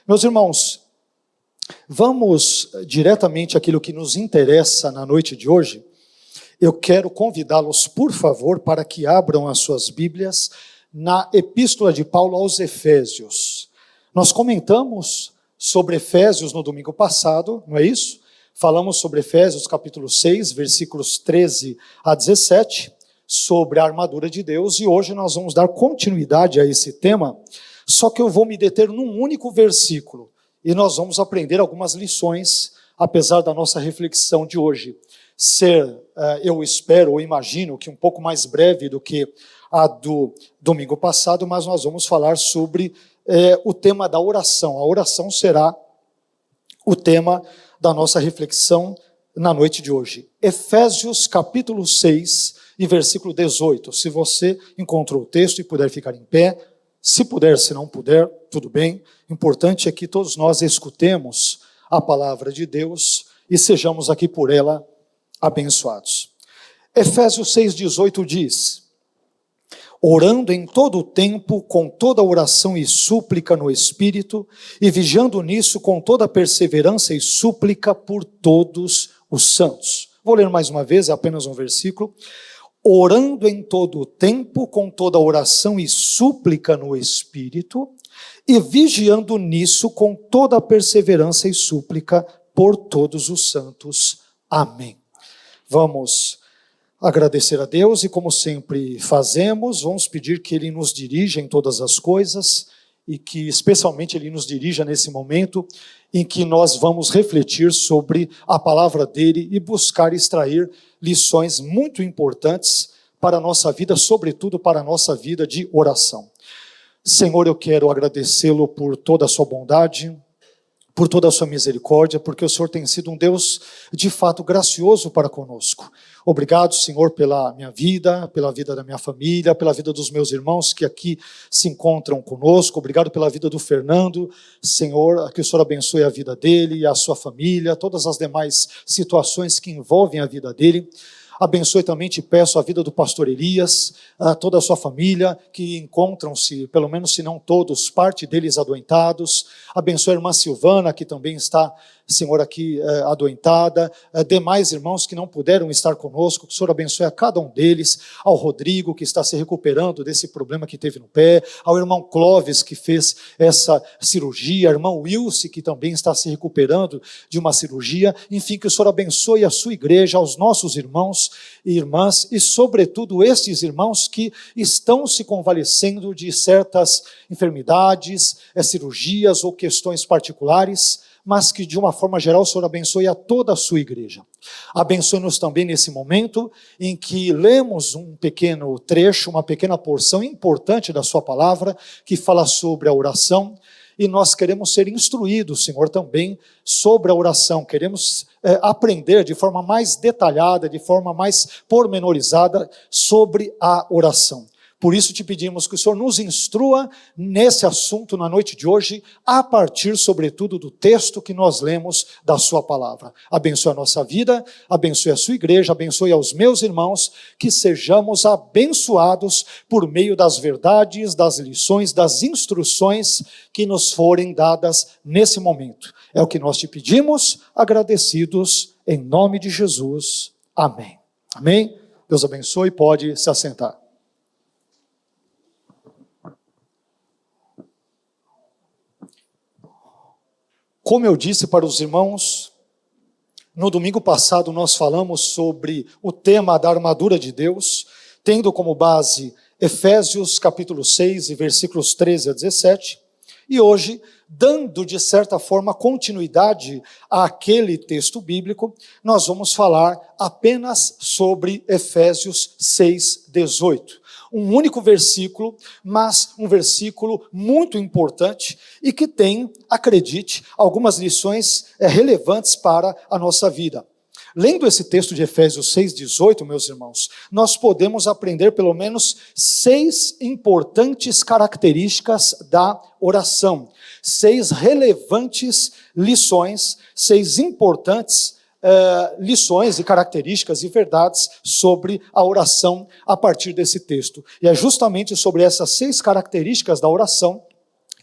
Meus irmãos, vamos diretamente àquilo que nos interessa na noite de hoje. Eu quero convidá-los, por favor, para que abram as suas Bíblias na Epístola de Paulo aos Efésios. Nós comentamos sobre Efésios no domingo passado, não é isso? Falamos sobre Efésios capítulo 6, versículos 13 a 17, sobre a armadura de Deus, e hoje nós vamos dar continuidade a esse tema, só que eu vou me deter num único versículo, e nós vamos aprender algumas lições, apesar da nossa reflexão de hoje ser, eu espero ou imagino que um pouco mais breve do que a do domingo passado, mas nós vamos falar sobre o tema da oração. A oração será o tema da nossa reflexão na noite de hoje. Efésios capítulo 6 e versículo 18. Se você encontrou o texto e puder ficar em pé, se puder, se não puder, tudo bem. O importante é que todos nós escutemos a palavra de Deus e sejamos aqui por ela abençoados. Efésios 6,18 diz: orando em todo o tempo, com toda oração e súplica no Espírito, e vigiando nisso com toda perseverança e súplica por todos os santos. Vou ler mais uma vez, é apenas um versículo. Orando em todo o tempo, com toda oração e súplica no Espírito, e vigiando nisso com toda perseverança e súplica por todos os santos. Amém. Vamos agradecer a Deus e, como sempre fazemos, vamos pedir que Ele nos dirija em todas as coisas e que especialmente Ele nos dirija nesse momento em que nós vamos refletir sobre a palavra dEle e buscar extrair lições muito importantes para a nossa vida, sobretudo para a nossa vida de oração. Senhor, eu quero agradecê-lo por toda a sua bondade, por toda a sua misericórdia, porque o Senhor tem sido um Deus de fato gracioso para conosco. Obrigado, Senhor, pela minha vida, pela vida da minha família, pela vida dos meus irmãos que aqui se encontram conosco. Obrigado pela vida do Fernando, Senhor, que o Senhor abençoe a vida dele e a sua família, todas as demais situações que envolvem a vida dele. Abençoe também, te peço, a vida do pastor Elias, a toda a sua família, que encontram-se, pelo menos se não todos, parte deles adoentados. Abençoe a irmã Silvana, que também está, Senhor, aqui adoentada. Demais irmãos que não puderam estar conosco, que o Senhor abençoe a cada um deles. Ao Rodrigo, que está se recuperando desse problema que teve no pé. Ao irmão Clóvis, que fez essa cirurgia. A irmã Wilce, que também está se recuperando de uma cirurgia. Enfim, que o Senhor abençoe a sua igreja, aos nossos irmãos e irmãs, e sobretudo estes irmãos que estão se convalescendo de certas enfermidades, cirurgias ou questões particulares, mas que de uma forma geral o Senhor abençoe a toda a sua igreja. Abençoe-nos também nesse momento em que lemos um pequeno trecho, uma pequena porção importante da sua palavra, que fala sobre a oração, e nós queremos ser instruídos, Senhor, também sobre a oração. Queremos aprender de forma mais detalhada, de forma mais pormenorizada sobre a oração. Por isso te pedimos que o Senhor nos instrua nesse assunto na noite de hoje, a partir, sobretudo, do texto que nós lemos da sua palavra. Abençoe a nossa vida, abençoe a sua igreja, abençoe aos meus irmãos, que sejamos abençoados por meio das verdades, das lições, das instruções que nos forem dadas nesse momento. É o que nós te pedimos, agradecidos, em nome de Jesus. Amém. Amém? Deus abençoe, pode se assentar. Como eu disse para os irmãos, no domingo passado nós falamos sobre o tema da armadura de Deus, tendo como base Efésios capítulo 6 e versículos 13 a 17, e hoje, dando de certa forma continuidade àquele texto bíblico, nós vamos falar apenas sobre Efésios 6, 18. Um único versículo, mas um versículo muito importante e que tem, acredite, algumas lições relevantes para a nossa vida. Lendo esse texto de Efésios 6,18, meus irmãos, nós podemos aprender pelo menos 6 importantes características da oração. 6 relevantes lições, 6 importantes lições e características e verdades sobre a oração a partir desse texto. E é justamente sobre essas 6 características da oração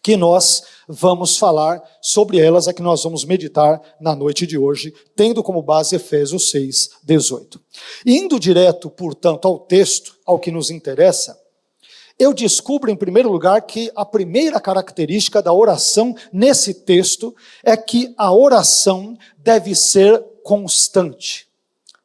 que nós vamos falar sobre elas, é que nós vamos meditar na noite de hoje, tendo como base Efésios 6:18. Indo direto, portanto, ao texto, ao que nos interessa, eu descubro, em primeiro lugar, que a primeira característica da oração nesse texto é que a oração deve ser constante.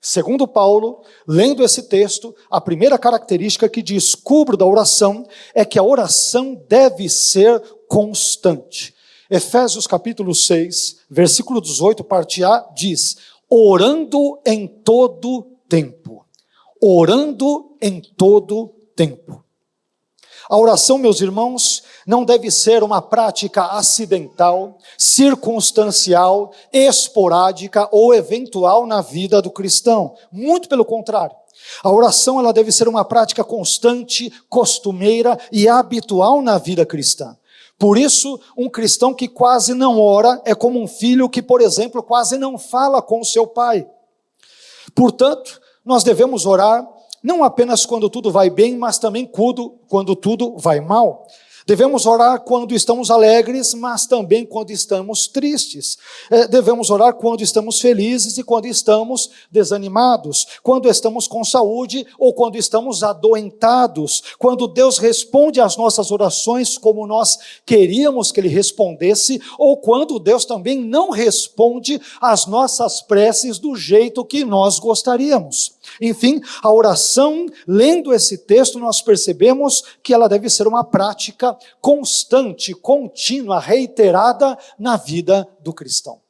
Segundo Paulo, lendo esse texto, a primeira característica que descubro da oração é que a oração deve ser constante. Efésios capítulo 6, versículo 18, parte A, diz: orando em todo tempo. Orando em todo tempo. A oração, meus irmãos, não deve ser uma prática acidental, circunstancial, esporádica ou eventual na vida do cristão. Muito pelo contrário. A oração ela deve ser uma prática constante, costumeira e habitual na vida cristã. Por isso, um cristão que quase não ora é como um filho que, por exemplo, quase não fala com o seu pai. Portanto, nós devemos orar não apenas quando tudo vai bem, mas também quando tudo vai mal. Devemos orar quando estamos alegres, mas também quando estamos tristes. Devemos orar quando estamos felizes e quando estamos desanimados. Quando estamos com saúde ou quando estamos adoentados. Quando Deus responde às nossas orações como nós queríamos que Ele respondesse, ou quando Deus também não responde às nossas preces do jeito que nós gostaríamos. Enfim, a oração, lendo esse texto, nós percebemos que ela deve ser uma prática constante, contínua, reiterada na vida do cristão.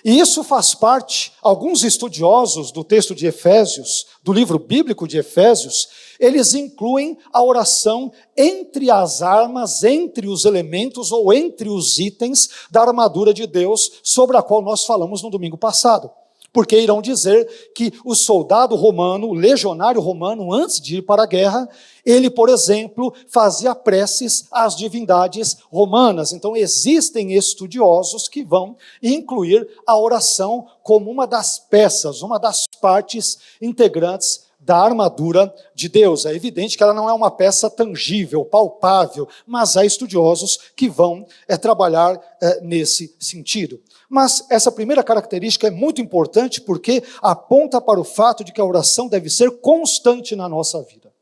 E isso faz parte, alguns estudiosos do texto de Efésios, do livro bíblico de Efésios, eles incluem a oração entre as armas, entre os elementos ou entre os itens da armadura de Deus, sobre a qual nós falamos no domingo passado. Porque irão dizer que o soldado romano, o legionário romano, antes de ir para a guerra, ele, por exemplo, fazia preces às divindades romanas. Então, existem estudiosos que vão incluir a oração como uma das peças, uma das partes integrantes da armadura de Deus. É evidente que ela não é uma peça tangível, palpável, mas há estudiosos que vão trabalhar nesse sentido. Mas essa primeira característica é muito importante porque aponta para o fato de que a oração deve ser constante na nossa vida.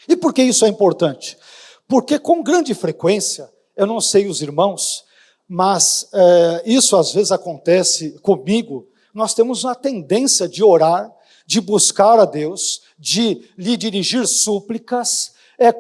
E por que isso é importante? Porque com grande frequência, eu não sei os irmãos, mas isso às vezes acontece comigo, nós temos uma tendência de orar, de buscar a Deus, de lhe dirigir súplicas,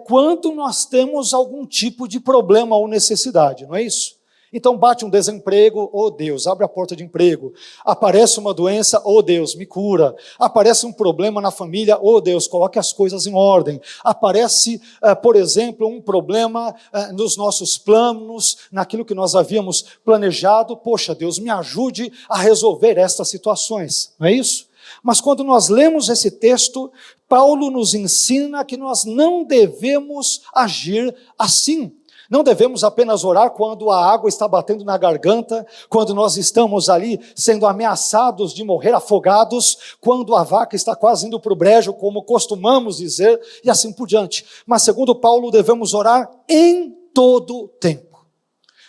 quando nós temos algum tipo de problema ou necessidade, não é isso? Então bate um desemprego, oh Deus, abre a porta de emprego. Aparece uma doença, oh Deus, me cura. Aparece um problema na família, oh Deus, coloque as coisas em ordem. Aparece, por exemplo, um problema nos nossos planos, naquilo que nós havíamos planejado. Poxa, Deus, me ajude a resolver estas situações, não é isso? Mas quando nós lemos esse texto, Paulo nos ensina que nós não devemos agir assim. Não devemos apenas orar quando a água está batendo na garganta, quando nós estamos ali sendo ameaçados de morrer afogados, quando a vaca está quase indo para o brejo, como costumamos dizer, e assim por diante. Mas segundo Paulo, devemos orar em todo tempo.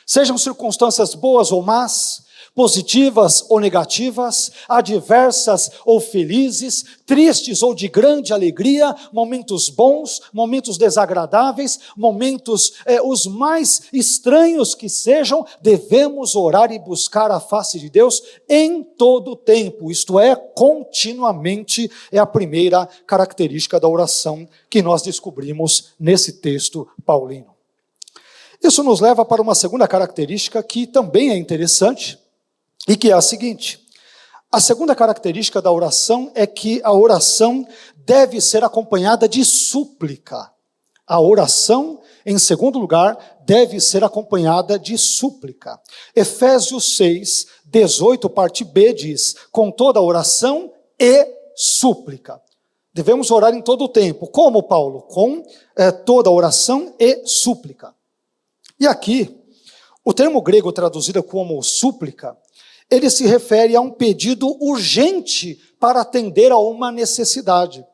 Sejam circunstâncias boas ou más, positivas ou negativas, adversas ou felizes, tristes ou de grande alegria, momentos bons, momentos desagradáveis, momentos os mais estranhos que sejam, devemos orar e buscar a face de Deus em todo o tempo, isto é, continuamente, é a primeira característica da oração que nós descobrimos nesse texto paulino. Isso nos leva para uma segunda característica que também é interessante, e que é a seguinte: a segunda característica da oração é que a oração deve ser acompanhada de súplica. A oração, em segundo lugar, deve ser acompanhada de súplica. Efésios 6, 18, parte B, diz: com toda oração e súplica. Devemos orar em todo o tempo. Como, Paulo? Com toda oração e súplica. E aqui, o termo grego traduzido como súplica, ele se refere a um pedido urgente para atender a uma necessidade.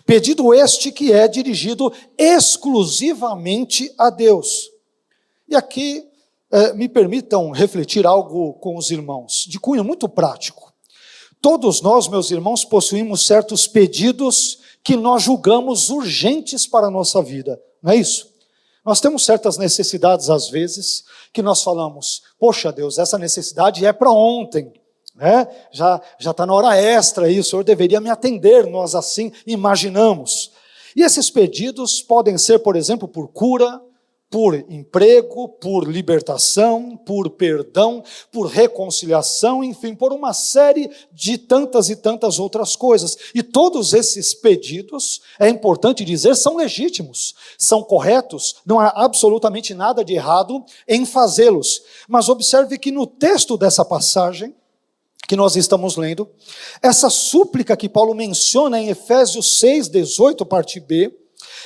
Pedido este que é dirigido exclusivamente a Deus. E aqui me permitam refletir algo com os irmãos, de cunho muito prático. Todos nós, meus irmãos, possuímos certos pedidos que nós julgamos urgentes para a nossa vida, não é isso? Nós temos certas necessidades, às vezes, que nós falamos, poxa Deus, essa necessidade é para ontem, né? Já está na hora extra aí, o Senhor deveria me atender, nós assim imaginamos. E esses pedidos podem ser, por exemplo, por cura, por emprego, por libertação, por perdão, por reconciliação, enfim, por uma série de tantas e tantas outras coisas. E todos esses pedidos, é importante dizer, são legítimos, são corretos, não há absolutamente nada de errado em fazê-los. Mas observe que no texto dessa passagem, que nós estamos lendo, essa súplica que Paulo menciona em Efésios 6, 18, parte B,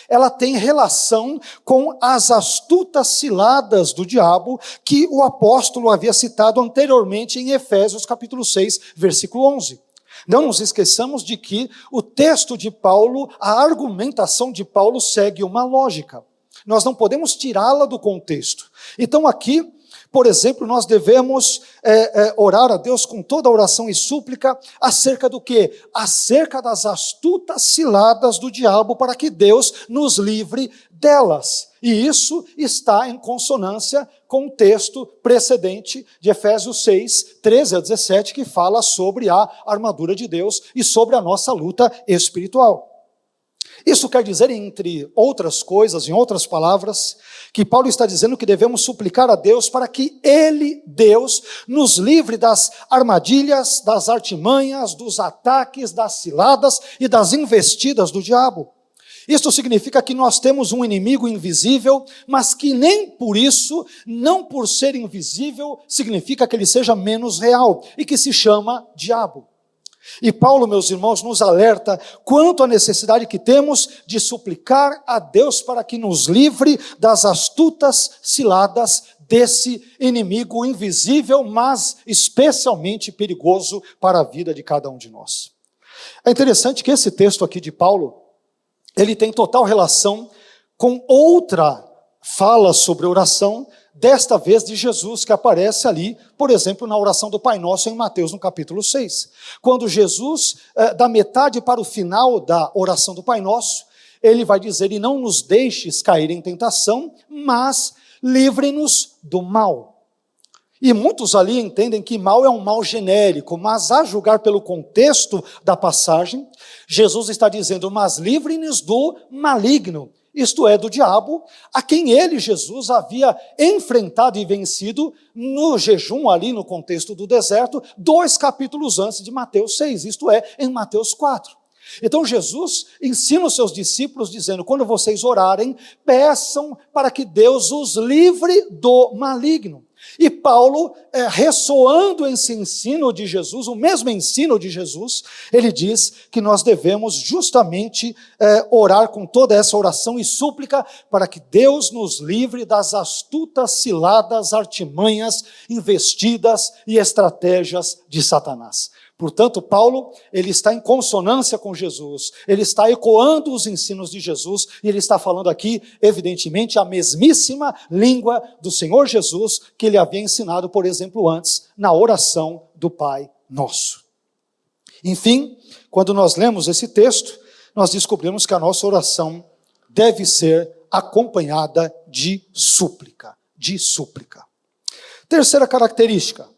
ela tem relação com as astutas ciladas do diabo que o apóstolo havia citado anteriormente em Efésios capítulo 6, versículo 11. Não nos esqueçamos de que o texto de Paulo, a argumentação de Paulo segue uma lógica. Nós não podemos tirá-la do contexto. Então aqui, por exemplo, nós devemos orar a Deus com toda a oração e súplica acerca do quê? Acerca das astutas ciladas do diabo para que Deus nos livre delas. E isso está em consonância com o texto precedente de Efésios 6, 13 a 17, que fala sobre a armadura de Deus e sobre a nossa luta espiritual. Isso quer dizer, entre outras coisas, em outras palavras, que Paulo está dizendo que devemos suplicar a Deus para que Ele, Deus, nos livre das armadilhas, das artimanhas, dos ataques, das ciladas e das investidas do diabo. Isto significa que nós temos um inimigo invisível, mas que nem por isso, não por ser invisível, significa que ele seja menos real, e que se chama diabo. E Paulo, meus irmãos, nos alerta quanto à necessidade que temos de suplicar a Deus para que nos livre das astutas ciladas desse inimigo invisível, mas especialmente perigoso para a vida de cada um de nós. É interessante que esse texto aqui de Paulo, ele tem total relação com outra fala sobre oração, desta vez de Jesus, que aparece ali, por exemplo, na oração do Pai Nosso em Mateus, no capítulo 6. Quando Jesus, da metade para o final da oração do Pai Nosso, ele vai dizer, e não nos deixes cair em tentação, mas livre-nos do mal. E muitos ali entendem que mal é um mal genérico, mas a julgar pelo contexto da passagem, Jesus está dizendo, mas livre-nos do maligno. Isto é, do diabo, a quem ele, Jesus, havia enfrentado e vencido no jejum ali no contexto do deserto, 2 capítulos antes de Mateus 6, isto é, em Mateus 4. Então Jesus ensina os seus discípulos dizendo, quando vocês orarem, peçam para que Deus os livre do maligno. E Paulo, ressoando esse ensino de Jesus, o mesmo ensino de Jesus, ele diz que nós devemos justamente orar com toda essa oração e súplica para que Deus nos livre das astutas ciladas, artimanhas, investidas e estratégias de Satanás. Portanto, Paulo, ele está em consonância com Jesus, ele está ecoando os ensinos de Jesus, e ele está falando aqui, evidentemente, a mesmíssima língua do Senhor Jesus, que ele havia ensinado, por exemplo, antes, na oração do Pai Nosso. Enfim, quando nós lemos esse texto, nós descobrimos que a nossa oração deve ser acompanhada de súplica, de súplica. Terceira característica.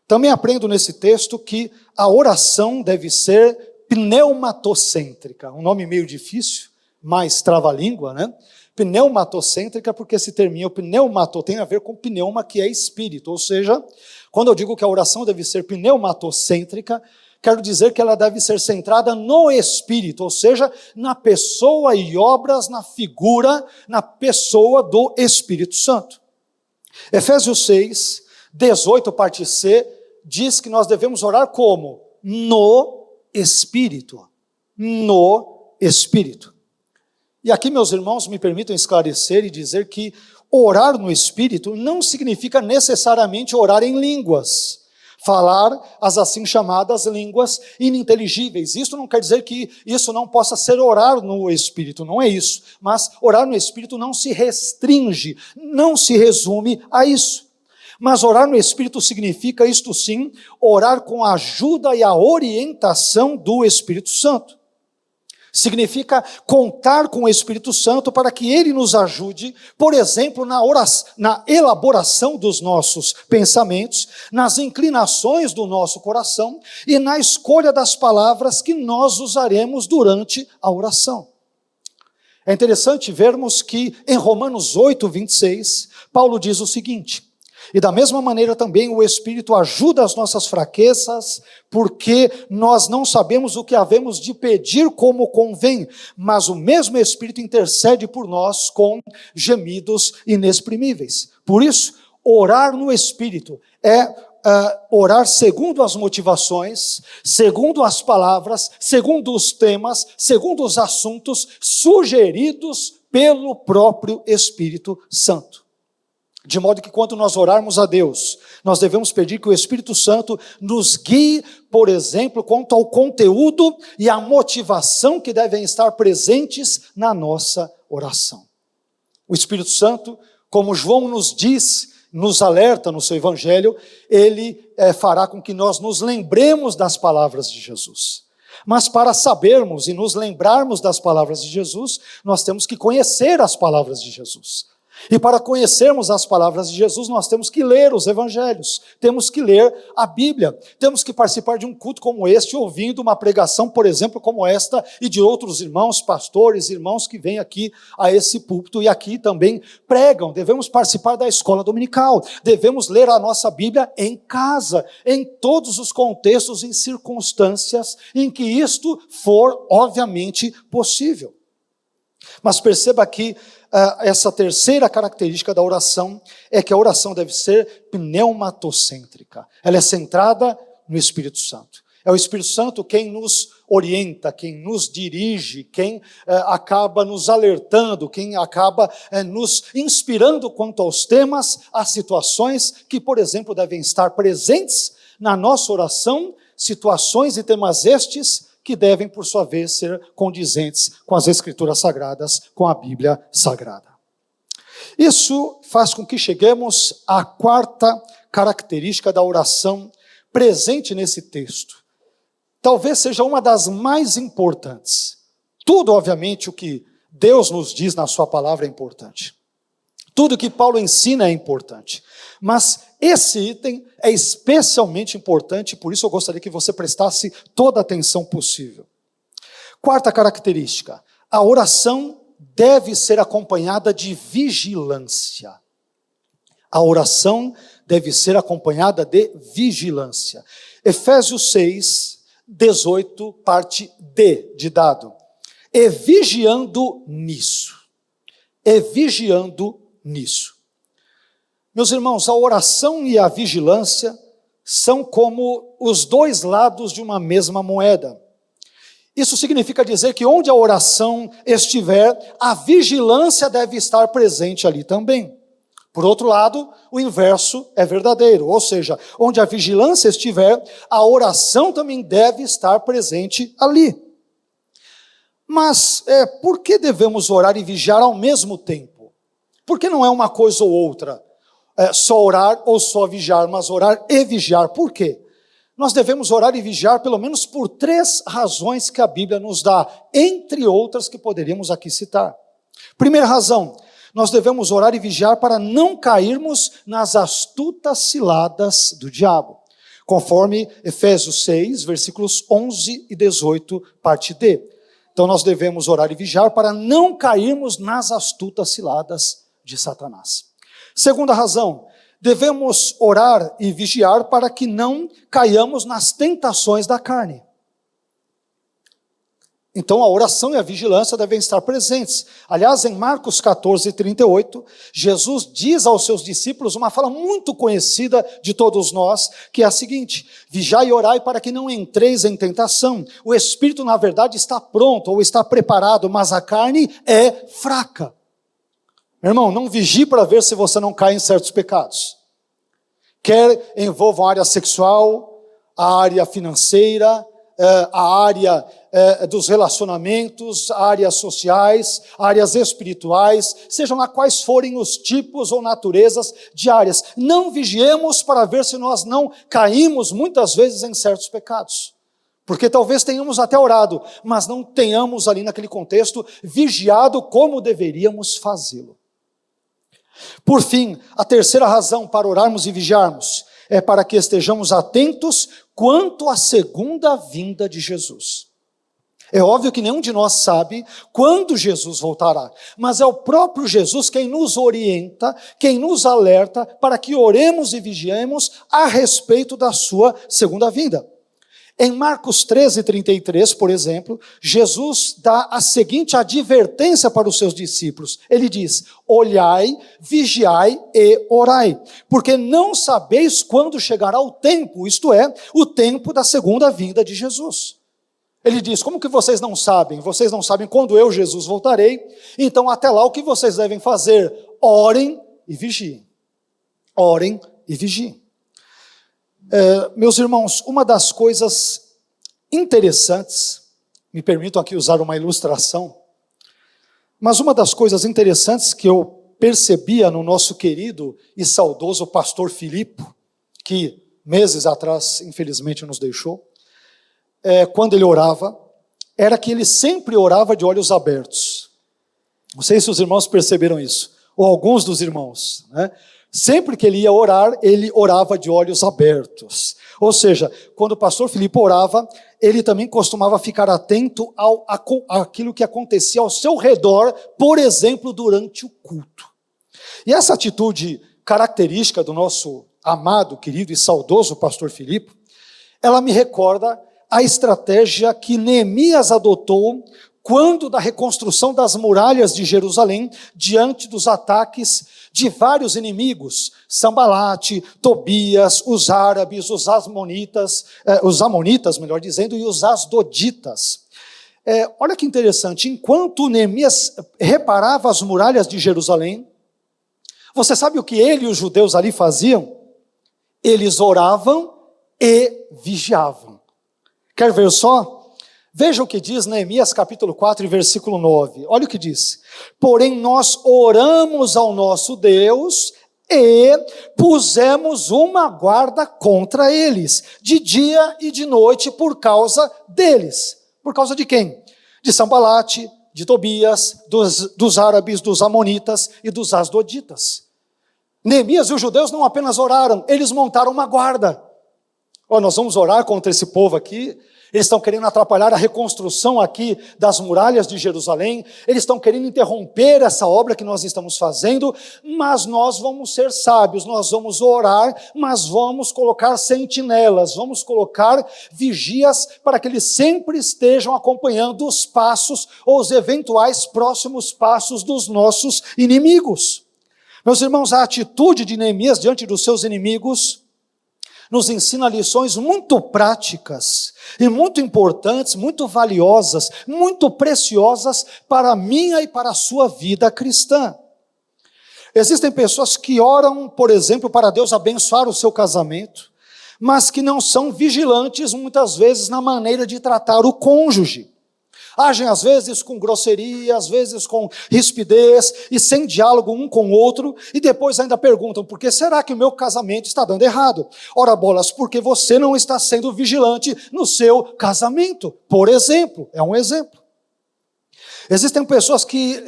Também aprendo nesse texto que a oração deve ser pneumatocêntrica, um nome meio difícil, mais trava-língua, né? Pneumatocêntrica, porque esse terminho pneumato tem a ver com pneuma, que é espírito, ou seja, quando eu digo que a oração deve ser pneumatocêntrica, quero dizer que ela deve ser centrada no espírito, ou seja, na pessoa e obras, na figura, na pessoa do Espírito Santo. Efésios 6, 18, parte C, diz que nós devemos orar como? No Espírito. No Espírito. E aqui, meus irmãos, me permitam esclarecer e dizer que orar no Espírito não significa necessariamente orar em línguas, Falar as assim chamadas línguas ininteligíveis. Isso não quer dizer que isso não possa ser orar no Espírito, não é isso. Mas orar no Espírito não se restringe, não se resume a isso. Mas orar no Espírito significa, isto sim, orar com a ajuda e a orientação do Espírito Santo. Significa contar com o Espírito Santo para que ele nos ajude, por exemplo, na elaboração dos nossos pensamentos, nas inclinações do nosso coração e na escolha das palavras que nós usaremos durante a oração. É interessante vermos que em Romanos 8, 26, Paulo diz o seguinte: e da mesma maneira também o Espírito ajuda as nossas fraquezas, porque nós não sabemos o que havemos de pedir como convém, mas o mesmo Espírito intercede por nós com gemidos inexprimíveis. Por isso, orar no Espírito é orar segundo as motivações, segundo as palavras, segundo os temas, segundo os assuntos sugeridos pelo próprio Espírito Santo. De modo que quando nós orarmos a Deus, nós devemos pedir que o Espírito Santo nos guie, por exemplo, quanto ao conteúdo e à motivação que devem estar presentes na nossa oração. O Espírito Santo, como João nos diz, nos alerta no seu Evangelho, ele fará com que nós nos lembremos das palavras de Jesus. Mas para sabermos e nos lembrarmos das palavras de Jesus, nós temos que conhecer as palavras de Jesus. E para conhecermos as palavras de Jesus, nós temos que ler os evangelhos, temos que ler a Bíblia, temos que participar de um culto como este, ouvindo uma pregação, por exemplo, como esta, e de outros irmãos, pastores, irmãos que vêm aqui a esse púlpito e aqui também pregam. Devemos participar da escola dominical, devemos ler a nossa Bíblia em casa, em todos os contextos e circunstâncias em que isto for, obviamente, possível. Mas perceba que essa terceira característica da oração é que a oração deve ser pneumatocêntrica. Ela é centrada no Espírito Santo. É o Espírito Santo quem nos orienta, quem nos dirige, quem acaba nos alertando, quem acaba nos inspirando quanto aos temas, às situações que, por exemplo, devem estar presentes na nossa oração, situações e temas estes que devem, por sua vez, ser condizentes com as Escrituras Sagradas, com a Bíblia Sagrada. Isso faz com que cheguemos à quarta característica da oração presente nesse texto. Talvez seja uma das mais importantes. Tudo, obviamente, o que Deus nos diz na sua palavra é importante. Tudo que Paulo ensina é importante. Mas esse item é especialmente importante, por isso eu gostaria que você prestasse toda a atenção possível. Quarta característica: a oração deve ser acompanhada de vigilância. A oração deve ser acompanhada de vigilância. Efésios 6, 18, parte D de dado. E vigiando nisso. E vigiando nisso. Meus irmãos, a oração e a vigilância são como os dois lados de uma mesma moeda. Isso significa dizer que onde a oração estiver, a vigilância deve estar presente ali também. Por outro lado, o inverso é verdadeiro, ou seja, onde a vigilância estiver, a oração também deve estar presente ali. Mas por que devemos orar e vigiar ao mesmo tempo? Por que não é uma coisa ou outra? Só orar ou só vigiar, mas orar e vigiar. Por quê? Nós devemos orar e vigiar pelo menos por 3 razões que a Bíblia nos dá, entre outras que poderíamos aqui citar. Primeira razão, nós devemos orar e vigiar para não cairmos nas astutas ciladas do diabo, conforme Efésios 6, versículos 11 e 18, parte D. Então nós devemos orar e vigiar para não cairmos nas astutas ciladas de Satanás. Segunda razão, devemos orar e vigiar para que não caiamos nas tentações da carne. Então a oração e a vigilância devem estar presentes. Aliás, em Marcos 14, 38, Jesus diz aos seus discípulos uma fala muito conhecida de todos nós, que é a seguinte: vigiai e orai para que não entreis em tentação. O espírito, na verdade, está pronto ou está preparado, mas a carne é fraca. Meu irmão, não vigie para ver se você não cai em certos pecados. quer envolvam a área sexual, a área financeira, a área dos relacionamentos, áreas sociais, áreas espirituais, sejam lá quais forem os tipos ou naturezas de áreas. Não vigiemos para ver se nós não caímos muitas vezes em certos pecados. Porque talvez tenhamos até orado, mas não tenhamos ali naquele contexto vigiado como deveríamos fazê-lo. Por fim, a terceira razão para orarmos e vigiarmos é para que estejamos atentos quanto à segunda vinda de Jesus. É óbvio que nenhum de nós sabe quando Jesus voltará, mas é o próprio Jesus quem nos orienta, quem nos alerta para que oremos e vigiemos a respeito da sua segunda vinda. Em Marcos 13:33, por exemplo, Jesus dá a seguinte advertência para os seus discípulos. Ele diz: olhai, vigiai e orai, porque não sabeis quando chegará o tempo, isto é, o tempo da segunda vinda de Jesus. Ele diz: como que vocês não sabem? Vocês não sabem quando eu, Jesus, voltarei, então até lá o que vocês devem fazer? Orem e vigiem. Orem e vigiem. Meus irmãos, uma das coisas interessantes, me permitam aqui usar uma ilustração, mas uma das coisas interessantes que eu percebia no nosso querido e saudoso pastor Filipe, que meses atrás, infelizmente, nos deixou, quando ele orava, era que ele sempre orava de olhos abertos. Não sei se os irmãos perceberam isso, ou alguns dos irmãos, né? Sempre que ele ia orar, ele orava de olhos abertos. Ou seja, quando o pastor Filipe orava, ele também costumava ficar atento àquilo que acontecia ao seu redor, por exemplo, durante o culto. E essa atitude característica do nosso amado, querido e saudoso pastor Filipe, ela me recorda a estratégia que Neemias adotou quando da reconstrução das muralhas de Jerusalém, diante dos ataques de vários inimigos, Sambalate, Tobias, os árabes, os amonitas, melhor dizendo, e os asdoditas. Olha que interessante, enquanto Neemias reparava as muralhas de Jerusalém, você sabe o que ele e os judeus ali faziam? Eles oravam e vigiavam. Quer ver só? Veja o que diz Neemias capítulo 4, versículo 9. Olha o que diz. Porém nós oramos ao nosso Deus e pusemos uma guarda contra eles, de dia e de noite, por causa deles. Por causa de quem? De Sambalate, de Tobias, dos árabes, dos amonitas e dos asdoditas. Neemias e os judeus não apenas oraram, eles montaram uma guarda. Nós vamos orar contra esse povo aqui. Eles estão querendo atrapalhar a reconstrução aqui das muralhas de Jerusalém, eles estão querendo interromper essa obra que nós estamos fazendo, mas nós vamos ser sábios, nós vamos orar, mas vamos colocar sentinelas, vamos colocar vigias para que eles sempre estejam acompanhando os passos ou os eventuais próximos passos dos nossos inimigos. Meus irmãos, a atitude de Neemias diante dos seus inimigos nos ensina lições muito práticas e muito importantes, muito valiosas, muito preciosas para a minha e para a sua vida cristã. Existem pessoas que oram, por exemplo, para Deus abençoar o seu casamento, mas que não são vigilantes muitas vezes na maneira de tratar o cônjuge. Agem às vezes com grosseria, às vezes com rispidez e sem diálogo um com o outro, e depois ainda perguntam: por que será que o meu casamento está dando errado? Ora bolas, porque você não está sendo vigilante no seu casamento, por exemplo. É um exemplo. Existem pessoas que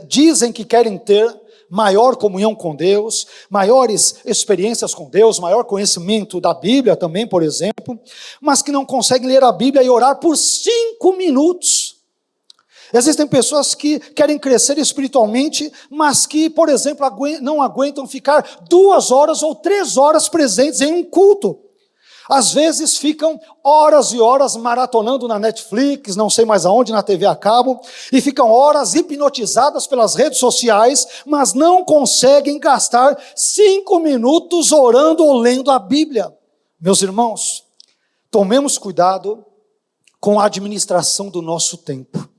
dizem que querem ter maior comunhão com Deus, maiores experiências com Deus, maior conhecimento da Bíblia também, por exemplo, mas que não conseguem ler a Bíblia e orar por 5 minutos. Existem pessoas que querem crescer espiritualmente, mas que, por exemplo, não aguentam ficar 2 horas ou 3 horas presentes em um culto. Às vezes ficam horas e horas maratonando na Netflix, não sei mais aonde, na TV a cabo, e ficam horas hipnotizadas pelas redes sociais, mas não conseguem gastar 5 minutos orando ou lendo a Bíblia. Meus irmãos, tomemos cuidado com a administração do nosso tempo.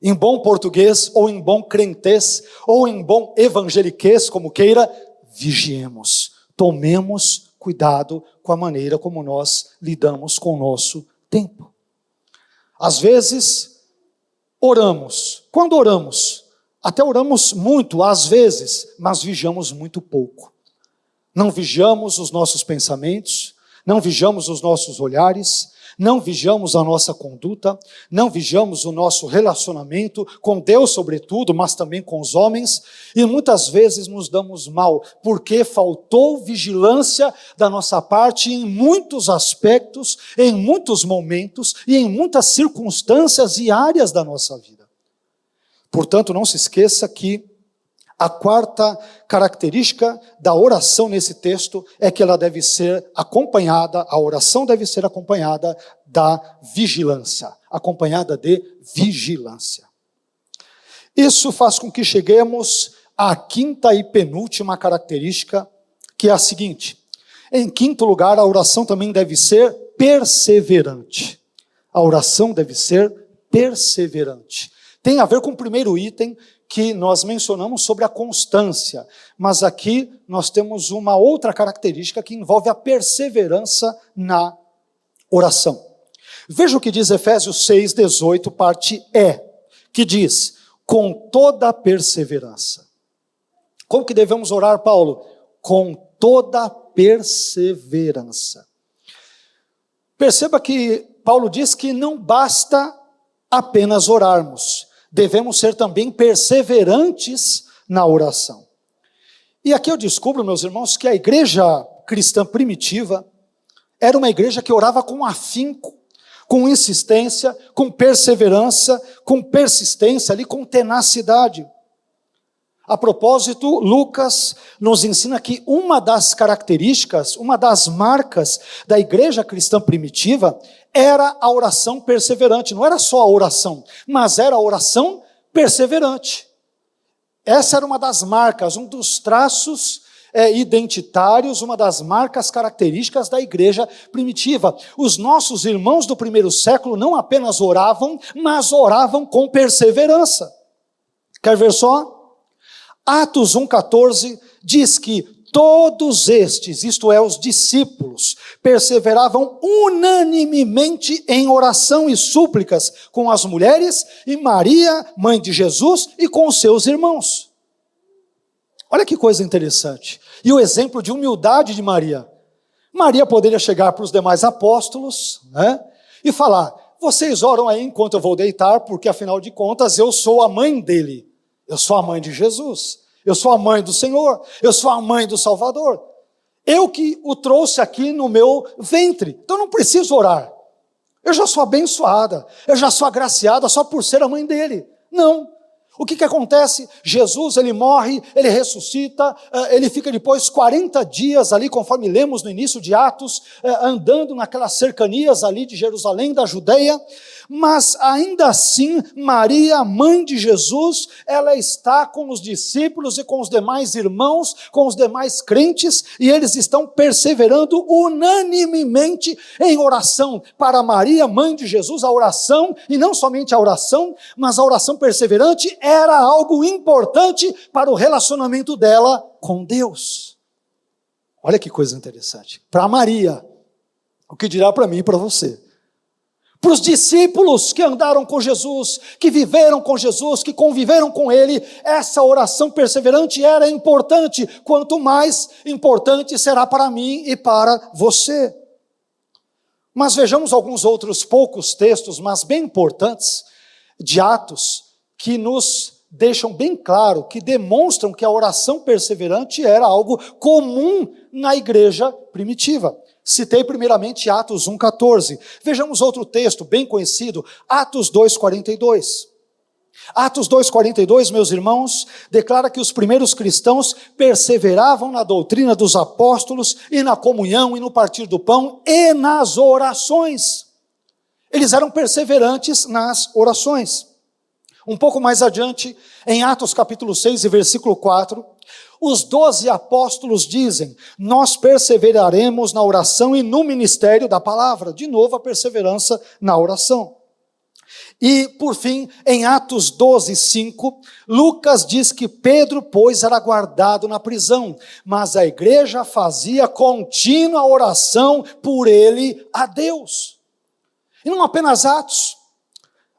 Em bom português, ou em bom crentez, ou em bom evangeliquez, como queira, vigiemos, tomemos cuidado com a maneira como nós lidamos com o nosso tempo. Às vezes, oramos. Quando oramos? Até oramos muito, às vezes, mas vigiamos muito pouco. Não vigiamos os nossos pensamentos, não vigiamos os nossos olhares, não vigiamos a nossa conduta, não vigiamos o nosso relacionamento com Deus sobretudo, mas também com os homens, e muitas vezes nos damos mal, porque faltou vigilância da nossa parte em muitos aspectos, em muitos momentos e em muitas circunstâncias e áreas da nossa vida. Portanto, não se esqueça que a quarta característica da oração nesse texto é que ela deve ser acompanhada, a oração deve ser acompanhada da vigilância, acompanhada de vigilância. Isso faz com que cheguemos à quinta e penúltima característica, que é a seguinte: em quinto lugar, a oração também deve ser perseverante. A oração deve ser perseverante. Tem a ver com o primeiro item que nós mencionamos sobre a constância, mas aqui nós temos uma outra característica que envolve a perseverança na oração. Veja o que diz Efésios 6:18, parte E, que diz: com toda perseverança. Como que devemos orar, Paulo? Com toda perseverança. Perceba que Paulo diz que não basta apenas orarmos, devemos ser também perseverantes na oração. E aqui eu descubro, meus irmãos, que a igreja cristã primitiva era uma igreja que orava com afinco, com insistência, com perseverança, com persistência, ali, com tenacidade. A propósito, Lucas nos ensina que uma das características, uma das marcas da igreja cristã primitiva era a oração perseverante. Não era só a oração, mas era a oração perseverante. Essa era uma das marcas, um dos traços identitários, uma das marcas características da igreja primitiva. Os nossos irmãos do primeiro século não apenas oravam, mas oravam com perseverança. Quer ver só? Atos 1,14 diz que todos estes, isto é, os discípulos, perseveravam unanimemente em oração e súplicas com as mulheres e Maria, mãe de Jesus, e com os seus irmãos. Olha que coisa interessante. E o exemplo de humildade de Maria. Maria poderia chegar para os demais apóstolos, né, e falar: vocês oram aí enquanto eu vou deitar, porque afinal de contas eu sou a mãe dele. Eu sou a mãe de Jesus, eu sou a mãe do Senhor, eu sou a mãe do Salvador. Eu que o trouxe aqui no meu ventre, então eu não preciso orar. Eu já sou abençoada, eu já sou agraciada só por ser a mãe dele. Não. O que acontece? Jesus, ele morre, ele ressuscita, ele fica depois 40 dias ali, conforme lemos no início de Atos, andando naquelas cercanias ali de Jerusalém, da Judeia, mas ainda assim, Maria, mãe de Jesus, ela está com os discípulos e com os demais irmãos, com os demais crentes, e eles estão perseverando unanimemente em oração. Para Maria, mãe de Jesus, a oração, e não somente a oração, mas a oração perseverante, era algo importante para o relacionamento dela com Deus. Olha que coisa interessante. Para Maria, o que dirá para mim e para você? Para os discípulos que andaram com Jesus, que viveram com Jesus, que conviveram com Ele, essa oração perseverante era importante, quanto mais importante será para mim e para você. Mas vejamos alguns outros poucos textos, mas bem importantes, de Atos, que nos deixam bem claro, que demonstram que a oração perseverante era algo comum na igreja primitiva. Citei primeiramente Atos 1,14. Vejamos outro texto bem conhecido, Atos 2,42. Atos 2,42, meus irmãos, declara que os primeiros cristãos perseveravam na doutrina dos apóstolos e na comunhão e no partir do pão e nas orações. Eles eram perseverantes nas orações. Um pouco mais adiante, em Atos capítulo 6 e versículo 4, os 12 apóstolos dizem: nós perseveraremos na oração e no ministério da palavra. De novo, a perseverança na oração. E, por fim, em Atos 12, 5, Lucas diz que Pedro, pois, era guardado na prisão, mas a igreja fazia contínua oração por ele a Deus. E não apenas Atos.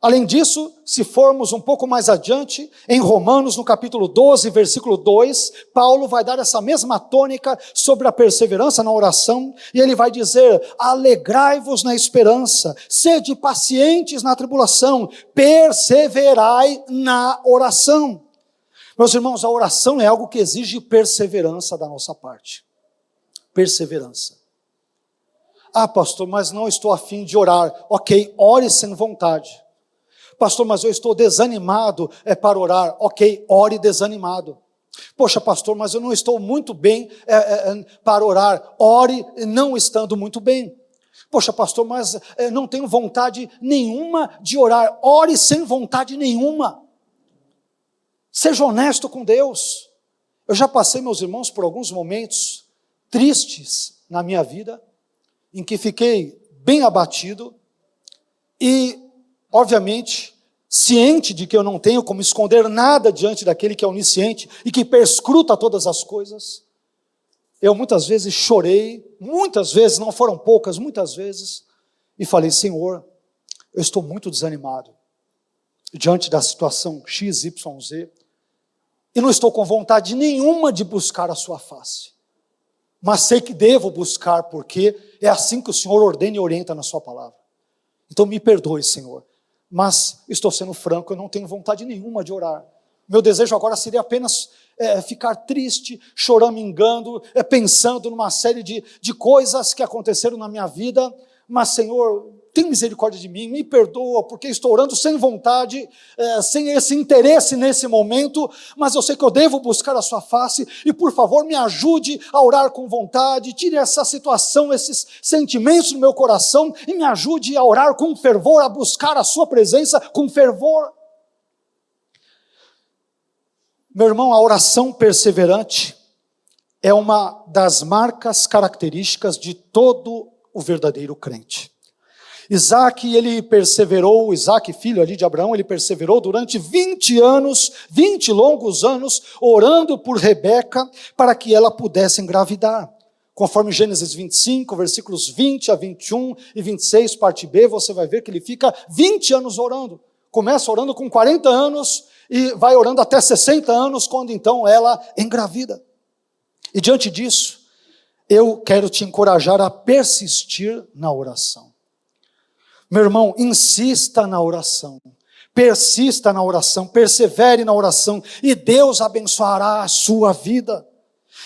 Além disso, se formos um pouco mais adiante, em Romanos, no capítulo 12, versículo 2, Paulo vai dar essa mesma tônica sobre a perseverança na oração, e ele vai dizer: alegrai-vos na esperança, sede pacientes na tribulação, perseverai na oração. Meus irmãos, a oração é algo que exige perseverança da nossa parte. Perseverança. Ah, pastor, mas não estou a fim de orar. Ok, ore sem vontade. Pastor, mas eu estou desanimado para orar. Ok, ore desanimado. Poxa, pastor, mas eu não estou muito bem para orar. Ore não estando muito bem. Poxa, pastor, mas não tenho vontade nenhuma de orar. Ore sem vontade nenhuma. Seja honesto com Deus. Eu já passei, meus irmãos, por alguns momentos tristes na minha vida, em que fiquei bem abatido e, obviamente, ciente de que eu não tenho como esconder nada diante daquele que é onisciente e que perscruta todas as coisas. Eu muitas vezes chorei, muitas vezes, não foram poucas, muitas vezes, e falei: Senhor, eu estou muito desanimado diante da situação XYZ, e não estou com vontade nenhuma de buscar a sua face, mas sei que devo buscar, porque é assim que o Senhor ordena e orienta na sua palavra. Então me perdoe, Senhor, mas estou sendo franco, eu não tenho vontade nenhuma de orar. Meu desejo agora seria apenas ficar triste, choramingando, pensando numa série de coisas que aconteceram na minha vida, mas, Senhor, tem misericórdia de mim, me perdoa, porque estou orando sem vontade, sem esse interesse nesse momento, mas eu sei que eu devo buscar a sua face, e por favor me ajude a orar com vontade, tire essa situação, esses sentimentos no meu coração, e me ajude a orar com fervor, a buscar a sua presença com fervor. Meu irmão, a oração perseverante é uma das marcas características de todo o verdadeiro crente. Isaac, ele perseverou, Isaac, filho ali de Abraão, ele perseverou durante 20 anos, 20 longos anos, orando por Rebeca, para que ela pudesse engravidar. Conforme Gênesis 25, versículos 20 a 21 e 26, parte B, você vai ver que ele fica 20 anos orando. Começa orando com 40 anos e vai orando até 60 anos, quando então ela engravida. E diante disso, eu quero te encorajar a persistir na oração. Meu irmão, insista na oração, persista na oração, persevere na oração, e Deus abençoará a sua vida.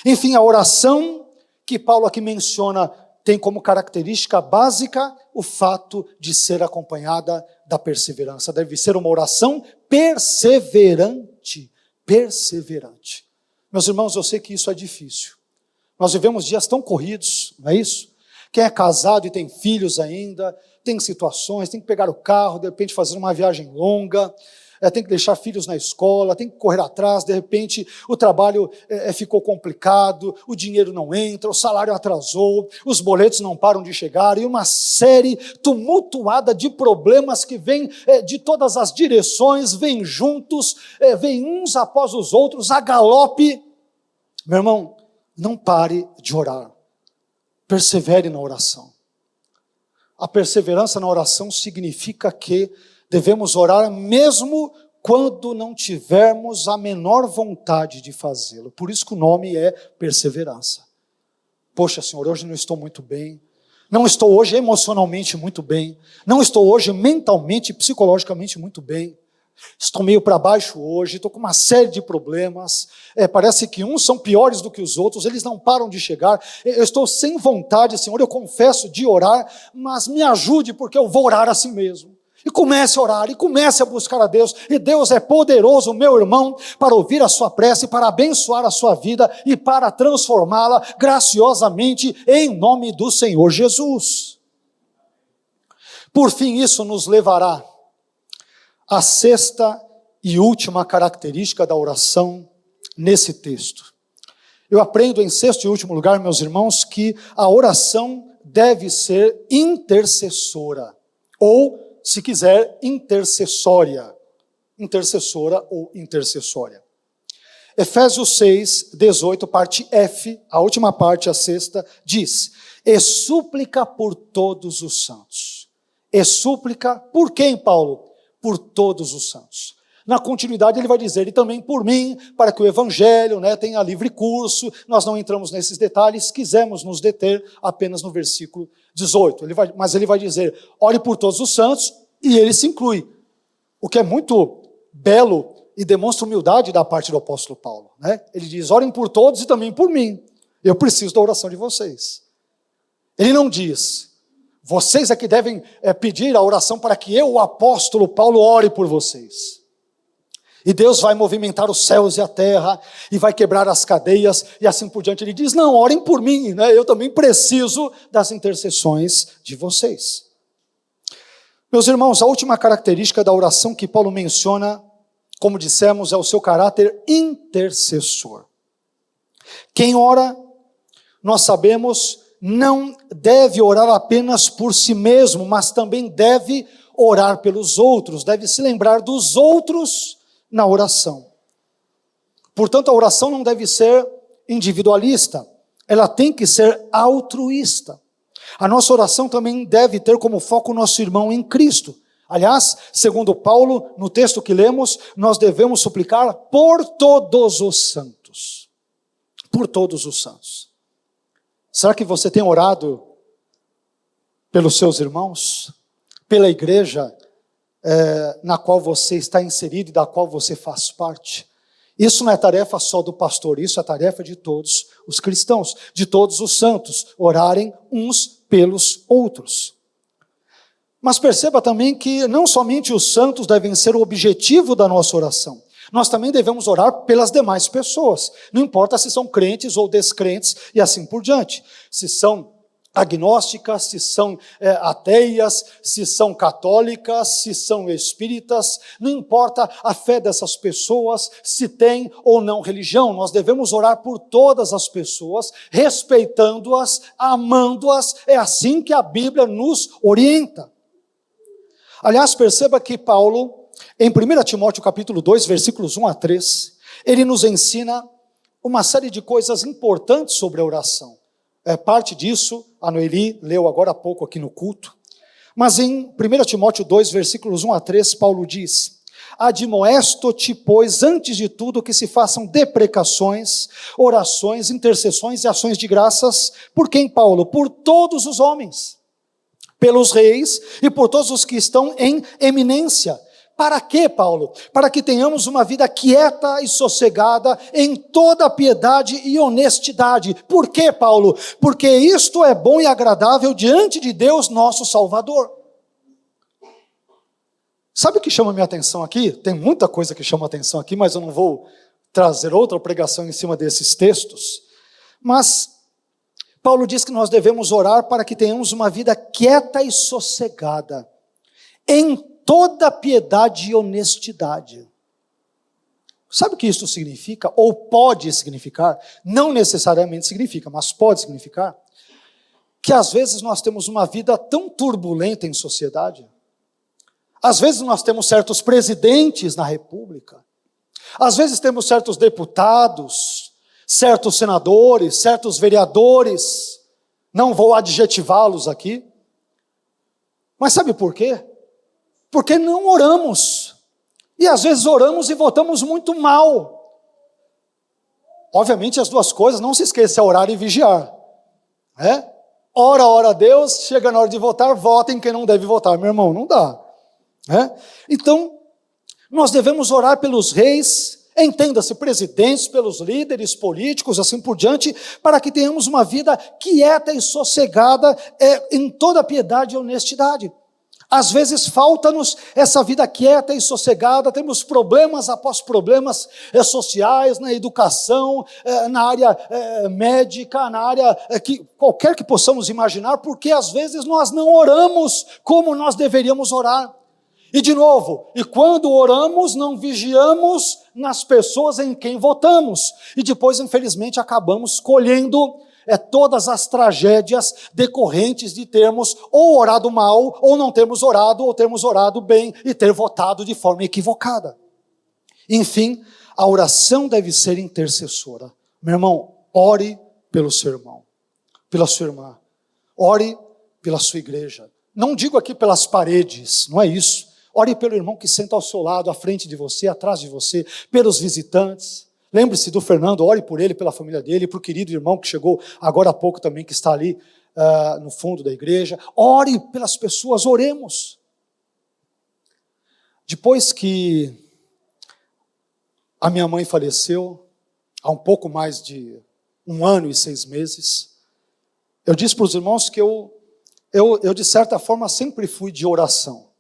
Enfim, a oração que Paulo aqui menciona tem como característica básica o fato de ser acompanhada da perseverança. Deve ser uma oração perseverante, perseverante. Meus irmãos, eu sei que isso é difícil. Nós vivemos dias tão corridos, não é isso? Quem é casado e tem filhos ainda, tem situações, tem que pegar o carro, de repente fazer uma viagem longa, tem que deixar filhos na escola, tem que correr atrás, de repente o trabalho ficou complicado, o dinheiro não entra, o salário atrasou, os boletos não param de chegar, e uma série tumultuada de problemas que vêm de todas as direções, vêm juntos, vêm uns após os outros, a galope. Meu irmão, não pare de orar, persevere na oração. A perseverança na oração significa que devemos orar mesmo quando não tivermos a menor vontade de fazê-lo. Por isso que o nome é perseverança. Poxa, Senhor, hoje não estou muito bem. Não estou hoje emocionalmente muito bem. Não estou hoje mentalmente e psicologicamente muito bem. Estou meio para baixo hoje, estou com uma série de problemas, parece que uns são piores do que os outros, eles não param de chegar, eu estou sem vontade, Senhor, eu confesso, de orar, mas me ajude, porque eu vou orar assim mesmo. E comece a orar, e comece a buscar a Deus, e Deus é poderoso, meu irmão, para ouvir a sua prece, para abençoar a sua vida, e para transformá-la graciosamente, em nome do Senhor Jesus. Por fim, isso nos levará a sexta e última característica da oração nesse texto. Eu aprendo em sexto e último lugar, meus irmãos, que a oração deve ser intercessora ou se quiser, intercessória. Intercessora ou intercessória. Efésios 6, 18, parte F, a última parte, a sexta, diz: e súplica por todos os santos. E súplica por quem, Paulo? Por todos os santos. Na continuidade ele vai dizer, e também por mim, para que o evangelho, tenha livre curso. Nós não entramos nesses detalhes, quisemos nos deter apenas no versículo 18. Mas ele vai dizer, ore por todos os santos, e ele se inclui. O que é muito belo e demonstra humildade da parte do apóstolo Paulo. Ele diz, orem por todos e também por mim. Eu preciso da oração de vocês. Ele não diz, vocês é que devem pedir a oração para que eu, o apóstolo Paulo, ore por vocês. E Deus vai movimentar os céus e a terra, e vai quebrar as cadeias, e assim por diante. Ele diz, não, orem por mim, eu também preciso das intercessões de vocês. Meus irmãos, a última característica da oração que Paulo menciona, como dissemos, é o seu caráter intercessor. Quem ora, nós sabemos, não deve orar apenas por si mesmo, mas também deve orar pelos outros, deve se lembrar dos outros na oração. Portanto, a oração não deve ser individualista, ela tem que ser altruísta. A nossa oração também deve ter como foco o nosso irmão em Cristo. Aliás, segundo Paulo, no texto que lemos, nós devemos suplicar por todos os santos. Por todos os santos. Será que você tem orado pelos seus irmãos? Pela igreja na qual você está inserido e da qual você faz parte? Isso não é tarefa só do pastor, isso é tarefa de todos os cristãos, de todos os santos, orarem uns pelos outros. Mas perceba também que não somente os santos devem ser o objetivo da nossa oração, nós também devemos orar pelas demais pessoas, não importa se são crentes ou descrentes e assim por diante, se são agnósticas, se são ateias, se são católicas, se são espíritas, não importa a fé dessas pessoas, se tem ou não religião, nós devemos orar por todas as pessoas, respeitando-as, amando-as, é assim que a Bíblia nos orienta. Aliás, perceba que Paulo, em 1 Timóteo capítulo 2, versículos 1 a 3, ele nos ensina uma série de coisas importantes sobre a oração. Parte disso, a Noeli leu agora há pouco aqui no culto. Mas em 1 Timóteo 2, versículos 1 a 3, Paulo diz: admoesto-te, pois, antes de tudo, que se façam deprecações, orações, intercessões e ações de graças. Por quem, Paulo? Por todos os homens, pelos reis e por todos os que estão em eminência. Para quê, Paulo? Para que tenhamos uma vida quieta e sossegada em toda piedade e honestidade. Por quê, Paulo? Porque isto é bom e agradável diante de Deus, nosso Salvador. Sabe o que chama minha atenção aqui? Tem muita coisa que chama atenção aqui, mas eu não vou trazer outra pregação em cima desses textos. Mas Paulo diz que nós devemos orar para que tenhamos uma vida quieta e sossegada em toda piedade e honestidade. Sabe o que isso significa? Ou pode significar? Não necessariamente significa, mas pode significar que às vezes nós temos uma vida tão turbulenta em sociedade. Às vezes nós temos certos presidentes na república. Às vezes temos certos deputados, certos senadores, certos vereadores. Não vou adjetivá-los aqui. Mas sabe por quê? Porque não oramos, e às vezes oramos e votamos muito mal. Obviamente as duas coisas, não se esqueça, é orar e vigiar. Ora a Deus, chega na hora de votar, votem quem não deve votar, meu irmão, não dá. Então, nós devemos orar pelos reis, entenda-se, presidentes, pelos líderes políticos, assim por diante, para que tenhamos uma vida quieta e sossegada em toda piedade e honestidade. Às vezes falta-nos essa vida quieta e sossegada, temos problemas após problemas sociais, na educação, na área médica, na área qualquer que possamos imaginar, porque às vezes nós não oramos como nós deveríamos orar. E de novo, e quando oramos, não vigiamos nas pessoas em quem votamos, e depois infelizmente acabamos colhendo é todas as tragédias decorrentes de termos ou orado mal, ou não termos orado, ou termos orado bem e ter votado de forma equivocada. Enfim, a oração deve ser intercessora. Meu irmão, ore pelo seu irmão, pela sua irmã. Ore pela sua igreja. Não digo aqui pelas paredes, não é isso. Ore pelo irmão que senta ao seu lado, à frente de você, atrás de você, pelos visitantes. Lembre-se do Fernando, ore por ele, pela família dele, para o querido irmão que chegou agora há pouco também, que está ali no fundo da igreja. Ore pelas pessoas, oremos. Depois que a minha mãe faleceu, há um pouco mais de 1 ano e 6 meses, eu disse para os irmãos que eu de certa forma sempre fui de oração.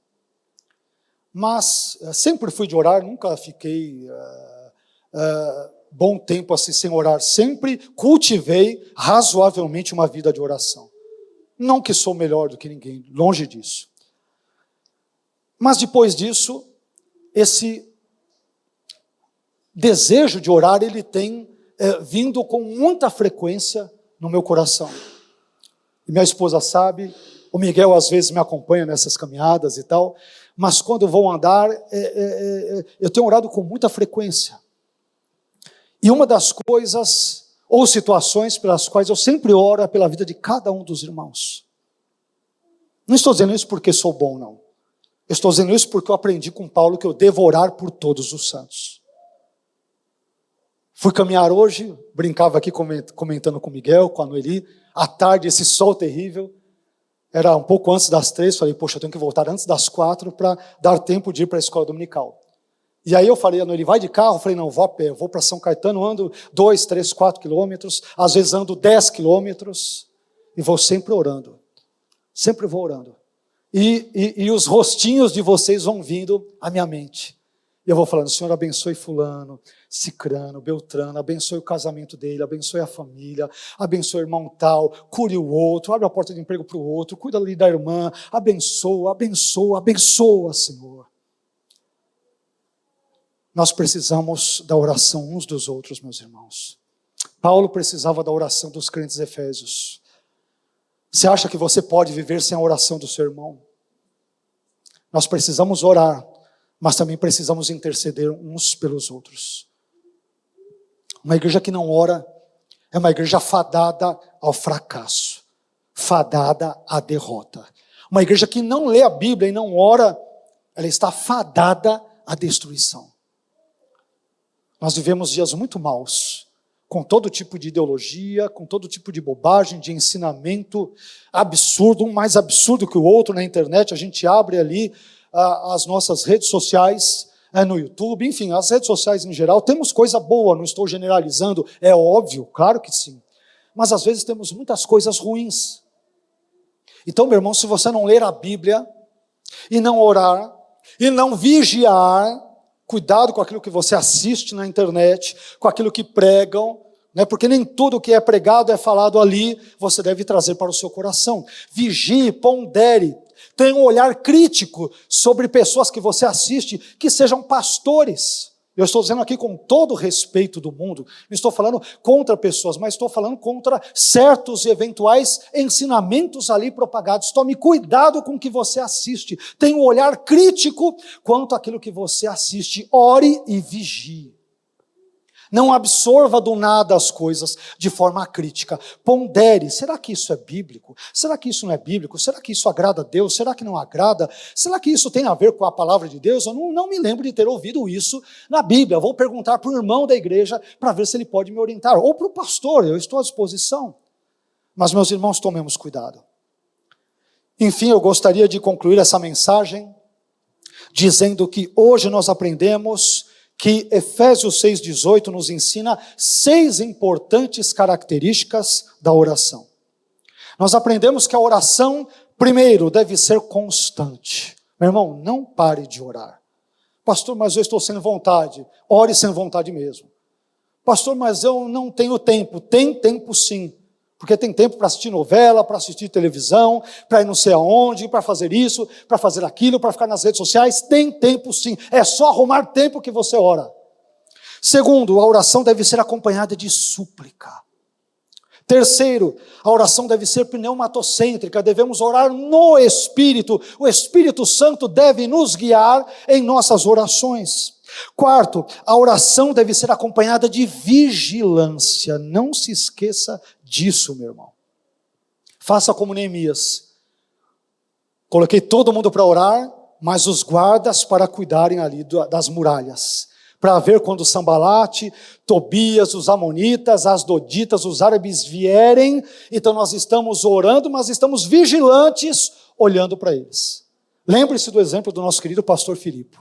Mas sempre fui de orar, nunca fiquei bom tempo assim sem orar. Sempre cultivei razoavelmente uma vida de oração. Não que sou melhor do que ninguém, longe disso. Mas depois disso, esse desejo de orar, ele tem vindo com muita frequência no meu coração. E minha esposa sabe, o Miguel às vezes me acompanha nessas caminhadas e tal, mas quando eu vou andar, eu tenho orado com muita frequência. E uma das coisas, ou situações pelas quais eu sempre oro é pela vida de cada um dos irmãos. Não estou dizendo isso porque sou bom, não. Eu estou dizendo isso porque eu aprendi com Paulo que eu devo orar por todos os santos. Fui caminhar hoje, brincava aqui comentando com o Miguel, com a Noeli, à tarde, esse sol terrível, era um pouco antes das 3, falei, poxa, eu tenho que voltar antes das 4 para dar tempo de ir para a escola dominical. E aí eu falei, a Noeli, vai de carro? Eu falei, não, vou a pé, vou para São Caetano, ando 2, 3, 4 quilômetros, às vezes ando 10 quilômetros, e vou sempre orando, sempre vou orando. E os rostinhos de vocês vão vindo à minha mente. E eu vou falando, Senhor, abençoe fulano, cicrano, beltrano, abençoe o casamento dele, abençoe a família, abençoe o irmão tal, cure o outro, abre a porta de emprego para o outro, cuida ali da irmã, abençoa, abençoa, abençoa, Senhor. Nós precisamos da oração uns dos outros, meus irmãos. Paulo precisava da oração dos crentes efésios. Você acha que você pode viver sem a oração do seu irmão? Nós precisamos orar, mas também precisamos interceder uns pelos outros. Uma igreja que não ora é uma igreja fadada ao fracasso, fadada à derrota. Uma igreja que não lê a Bíblia e não ora, ela está fadada à destruição. Nós vivemos dias muito maus, com todo tipo de ideologia, com todo tipo de bobagem, de ensinamento absurdo, um mais absurdo que o outro na internet. A gente abre ali as nossas redes sociais, no YouTube, enfim, as redes sociais em geral. Temos coisa boa, não estou generalizando, é óbvio, claro que sim. Mas às vezes temos muitas coisas ruins. Então, meu irmão, se você não ler a Bíblia, e não orar, e não vigiar, cuidado com aquilo que você assiste na internet, com aquilo que pregam, né? Porque nem tudo que é pregado é falado ali, você deve trazer para o seu coração. Vigie, pondere, tenha um olhar crítico sobre pessoas que você assiste, que sejam pastores. Eu estou dizendo aqui com todo o respeito do mundo, não estou falando contra pessoas, mas estou falando contra certos e eventuais ensinamentos ali propagados. Tome cuidado com o que você assiste, tenha um olhar crítico quanto àquilo que você assiste, ore e vigie. Não absorva do nada as coisas de forma crítica. Pondere, será que isso é bíblico? Será que isso não é bíblico? Será que isso agrada a Deus? Será que não agrada? Será que isso tem a ver com a palavra de Deus? Eu não me lembro de ter ouvido isso na Bíblia. Vou perguntar para o irmão da igreja para ver se ele pode me orientar. Ou para o pastor, eu estou à disposição. Mas, meus irmãos, tomemos cuidado. Enfim, eu gostaria de concluir essa mensagem dizendo que hoje nós aprendemos que Efésios 6,18 nos ensina 6 importantes características da oração. Nós aprendemos que a oração, primeiro, deve ser constante. Meu irmão, não pare de orar. Pastor, mas eu estou sem vontade. Ore sem vontade mesmo. Pastor, mas eu não tenho tempo. Tem tempo sim. Porque tem tempo para assistir novela, para assistir televisão, para ir não sei aonde, para fazer isso, para fazer aquilo, para ficar nas redes sociais. Tem tempo sim. É só arrumar tempo que você ora. Segundo, a oração deve ser acompanhada de súplica. Terceiro, a oração deve ser pneumatocêntrica, devemos orar no Espírito, o Espírito Santo deve nos guiar em nossas orações. Quarto, a oração deve ser acompanhada de vigilância, não se esqueça disso, meu irmão. Faça como Neemias, coloquei todo mundo para orar, mas os guardas para cuidarem ali das muralhas, para ver quando Sambalate, Tobias, os amonitas, as doditas, os árabes vierem. Então nós estamos orando, mas estamos vigilantes, olhando para eles. Lembre-se do exemplo do nosso querido pastor Filipe,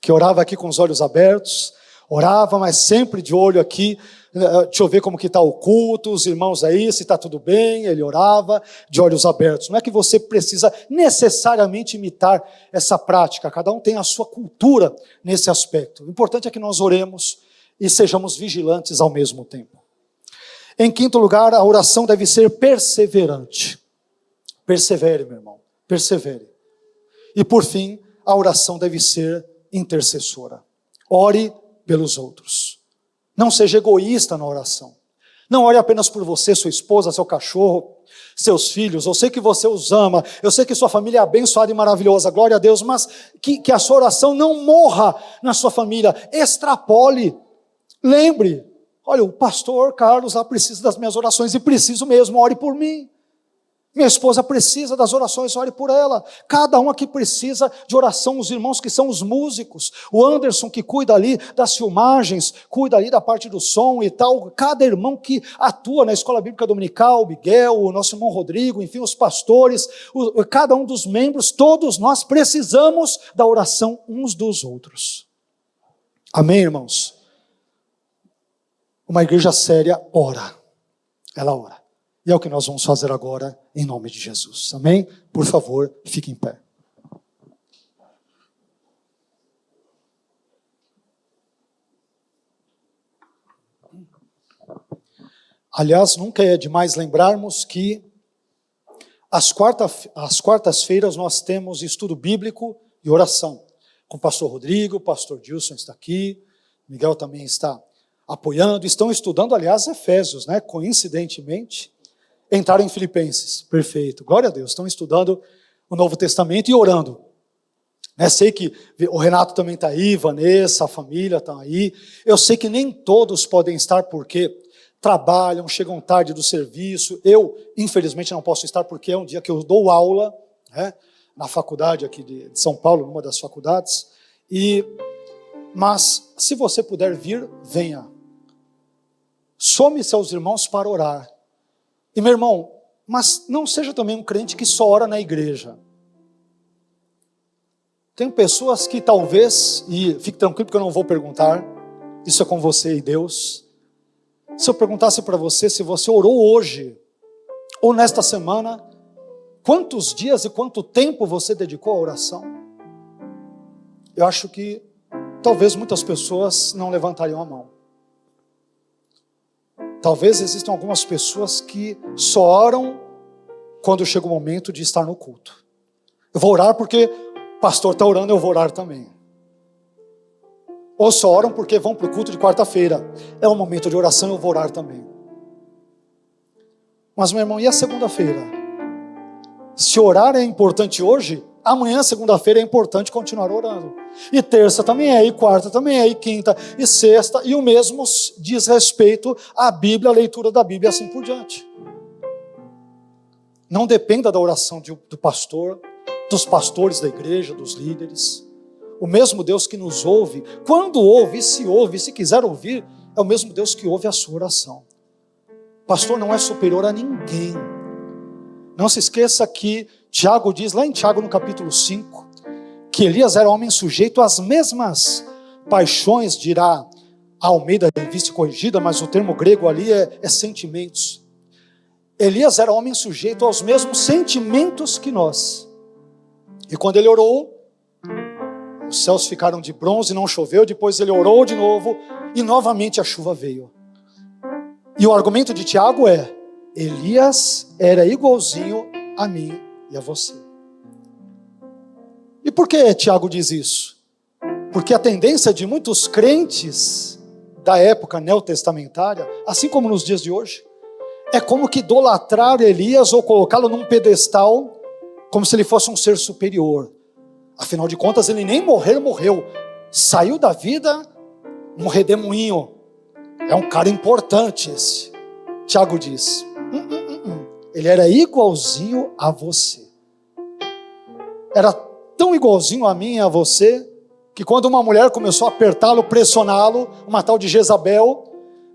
que orava aqui com os olhos abertos, orava, mas sempre de olho aqui, deixa eu ver como que está o culto, os irmãos aí, se está tudo bem. Ele orava de olhos abertos. Não é que você precisa necessariamente imitar essa prática, cada um tem a sua cultura nesse aspecto. O importante é que nós oremos e sejamos vigilantes ao mesmo tempo. Em quinto lugar, a oração deve ser perseverante. Persevere, meu irmão, persevere. E por fim, a oração deve ser intercessora. Ore pelos outros. Não seja egoísta na oração. Não ore apenas por você, sua esposa, seu cachorro, seus filhos. Eu sei que você os ama, eu sei que sua família é abençoada e maravilhosa, glória a Deus, mas que a sua oração não morra na sua família. Extrapole. Lembre, olha, o pastor Carlos lá precisa das minhas orações, e preciso mesmo, ore por mim. Minha esposa precisa das orações, ore por ela. Cada um aqui precisa de oração, os irmãos que são os músicos, o Anderson que cuida ali das filmagens, cuida ali da parte do som e tal, cada irmão que atua na escola bíblica dominical, o Miguel, o nosso irmão Rodrigo, enfim, os pastores, cada um dos membros, todos nós precisamos da oração uns dos outros. Amém, irmãos? Uma igreja séria ora, ela ora. E é o que nós vamos fazer agora, em nome de Jesus. Amém? Por favor, fique em pé. Aliás, nunca é demais lembrarmos que às quartas-feiras nós temos estudo bíblico e oração. Com o pastor Rodrigo, o pastor Dilson está aqui, Miguel também está apoiando, estão estudando, aliás, Efésios, né? Coincidentemente, entraram em Filipenses, perfeito, glória a Deus, estão estudando o Novo Testamento e orando. Sei que o Renato também está aí, Vanessa, a família está aí. Eu sei que nem todos podem estar porque trabalham, chegam tarde do serviço. Eu, infelizmente, não posso estar porque é um dia que eu dou aula, né, na faculdade aqui de São Paulo, numa das faculdades. Mas, se você puder vir, venha. Some-se aos irmãos para orar. E meu irmão, mas não seja também um crente que só ora na igreja. Tem pessoas que talvez, e fique tranquilo porque eu não vou perguntar, isso é com você e Deus. Se eu perguntasse para você se você orou hoje, ou nesta semana, quantos dias e quanto tempo você dedicou à oração? Eu acho que talvez muitas pessoas não levantariam a mão. Talvez existam algumas pessoas que só oram quando chega o momento de estar no culto. Eu vou orar porque o pastor está orando, eu vou orar também. Ou só oram porque vão para o culto de quarta-feira. É um momento de oração, eu vou orar também. Mas, meu irmão, e a segunda-feira? Se orar é importante hoje, amanhã, segunda-feira, é importante continuar orando. E terça também é, e quarta também é, e quinta, e sexta, e o mesmo diz respeito à Bíblia, à leitura da Bíblia e assim por diante. Não dependa da oração do pastor, dos pastores da igreja, dos líderes. O mesmo Deus que nos ouve, quando ouve, se quiser ouvir, é o mesmo Deus que ouve a sua oração. O pastor não é superior a ninguém. Não se esqueça que Tiago diz, lá em Tiago no capítulo 5, que Elias era homem sujeito às mesmas paixões, dirá a Almeida Revista Corrigida, mas o termo grego ali é sentimentos. Elias era homem sujeito aos mesmos sentimentos que nós. E quando ele orou, os céus ficaram de bronze, não choveu, depois ele orou de novo, e novamente a chuva veio. E o argumento de Tiago é, Elias era igualzinho a mim e a você. E por que Tiago diz isso? Porque a tendência de muitos crentes da época neotestamentária, assim como nos dias de hoje, é como que idolatrar Elias ou colocá-lo num pedestal, como se ele fosse um ser superior. Afinal de contas, ele nem morreu. Saiu da vida um redemoinho. É um cara importante esse. Tiago diz, ele era igualzinho a você. Era tão igualzinho a mim e a você, que quando uma mulher começou a apertá-lo, pressioná-lo, uma tal de Jezabel,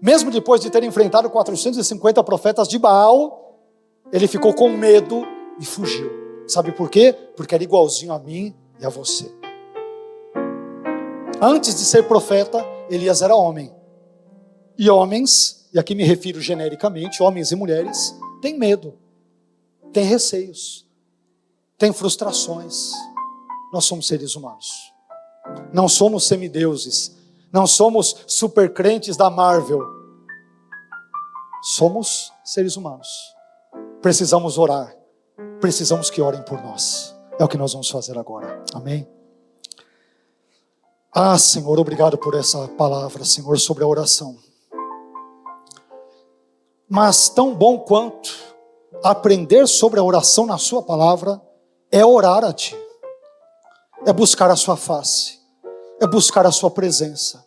mesmo depois de ter enfrentado 450 profetas de Baal, ele ficou com medo e fugiu. Sabe por quê? Porque era igualzinho a mim e a você. Antes de ser profeta, Elias era homem. E homens, e aqui me refiro genericamente, homens e mulheres, têm medo, têm receios, têm frustrações. Nós somos seres humanos. Não somos semideuses. Não somos supercrentes da Marvel. Somos seres humanos. Precisamos orar. Precisamos que orem por nós. É o que nós vamos fazer agora. Amém? Ah, Senhor, obrigado por essa palavra, Senhor, sobre a oração. Mas tão bom quanto aprender sobre a oração na sua palavra é orar a Ti. É buscar a sua face. É buscar a sua presença.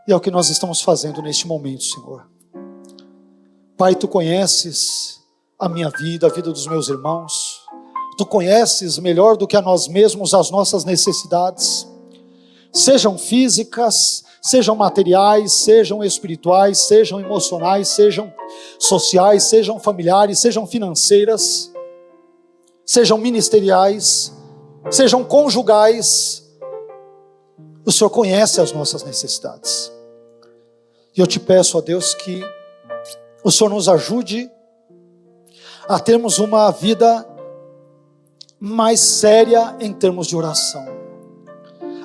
E é o que nós estamos fazendo neste momento, Senhor. Pai, Tu conheces a minha vida, a vida dos meus irmãos. Tu conheces melhor do que a nós mesmos as nossas necessidades. Sejam físicas, sejam materiais, sejam espirituais, sejam emocionais, sejam sociais, sejam familiares, sejam financeiras, sejam ministeriais, sejam conjugais. O Senhor conhece as nossas necessidades. E eu te peço, ó Deus, que o Senhor nos ajude a termos uma vida mais séria em termos de oração.